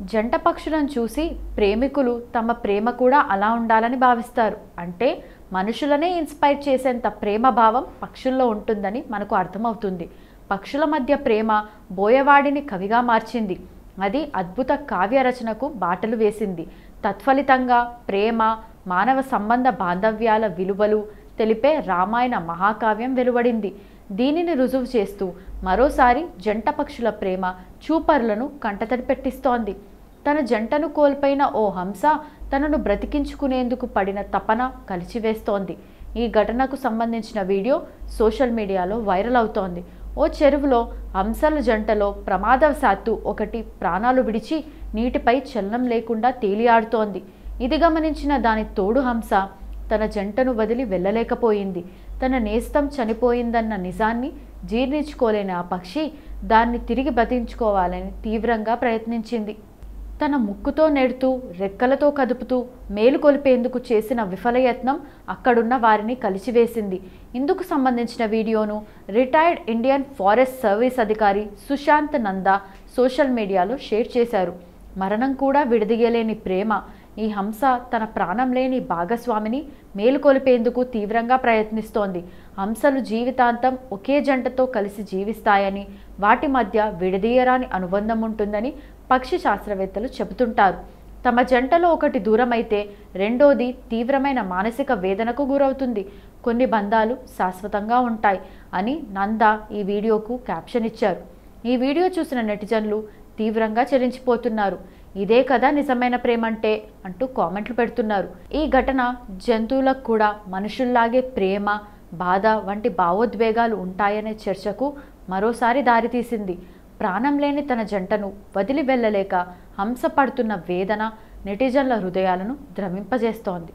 జంట పక్షులను చూసి ప్రేమికులు తమ ప్రేమ కూడా అలా ఉండాలని భావిస్తారు. అంటే మనుషులనే ఇన్స్పైర్ చేసేంత ప్రేమ భావం పక్షుల్లో ఉంటుందని మనకు అర్థమవుతుంది. పక్షుల మధ్య ప్రేమ బోయవాడిని కవిగా మార్చింది. అది అద్భుత కావ్య రచనకు బాటలు వేసింది. తత్ఫలితంగా ప్రేమ, మానవ సంబంధ బాంధవ్యాల విలువలు తెలిపే రామాయణ మహాకావ్యం వెలువడింది. దీనిని రుజువు చేస్తూ మరోసారి జంట పక్షుల ప్రేమ చూపరులను కంటతడి పెట్టిస్తోంది. తన జంటను కోల్పోయిన ఓ హంస తనను బ్రతికించుకునేందుకు పడిన తపన కలిచివేస్తోంది. ఈ ఘటనకు సంబంధించిన వీడియో సోషల్ మీడియాలో వైరల్ అవుతోంది. ఓ చెరువులో హంసల జంటలో ప్రమాదవశాత్తు ఒకటి ప్రాణాలు విడిచి నీటిపై చలనం లేకుండా తేలియాడుతోంది. ఇది గమనించిన దాని తోడు హంస తన జంటను వదిలి వెళ్ళలేకపోయింది. తన నేస్తం చనిపోయిందన్న నిజాన్ని జీర్ణించుకోలేని ఆ పక్షి దాన్ని తిరిగి బతికించుకోవాలని తీవ్రంగా ప్రయత్నించింది. తన ముక్కుతో నెడుతూ రెక్కలతో కదుపుతూ మేలుకొలిపేందుకు చేసిన విఫలయత్నం అక్కడున్న వారిని కలిచివేసింది. ఇందుకు సంబంధించిన వీడియోను రిటైర్డ్ ఇండియన్ ఫారెస్ట్ సర్వీస్ అధికారి సుశాంత్ నందా సోషల్ మీడియాలో షేర్ చేశారు. మరణం కూడా విడదీయలేని ప్రేమ. ఈ హంస తన ప్రాణం లేని భాగస్వామిని మేలుకొలిపేందుకు తీవ్రంగా ప్రయత్నిస్తోంది. హంసలు జీవితాంతం ఒకే జంటతో కలిసి జీవిస్తాయని, వాటి మధ్య విడదీయరాని అనుబంధం ఉంటుందని పక్షి శాస్త్రవేత్తలు చెబుతుంటారు. తమ జంటలో ఒకటి దూరమైతే రెండోది తీవ్రమైన మానసిక వేదనకు గురవుతుంది. కొన్ని బంధాలు శాశ్వతంగా ఉంటాయి అని నందా ఈ వీడియోకు క్యాప్షన్ ఇచ్చారు. ఈ వీడియో చూసిన నెటిజన్లు తీవ్రంగా చలించిపోతున్నారు. ఇదే కదా నిజమైన ప్రేమంటే అంటూ కామెంట్లు పెడుతున్నారు. ఈ ఘటన జంతువులకు కూడా మనుషుల్లాగే ప్రేమ, బాధ వంటి భావోద్వేగాలు ఉంటాయనే చర్చకు మరోసారి దారితీసింది. ప్రాణం లేని తన జంటను వదిలి వెళ్ళలేక హంస పడుతున్న వేదన నెటిజన్ల హృదయాలను ద్రవింపజేస్తోంది.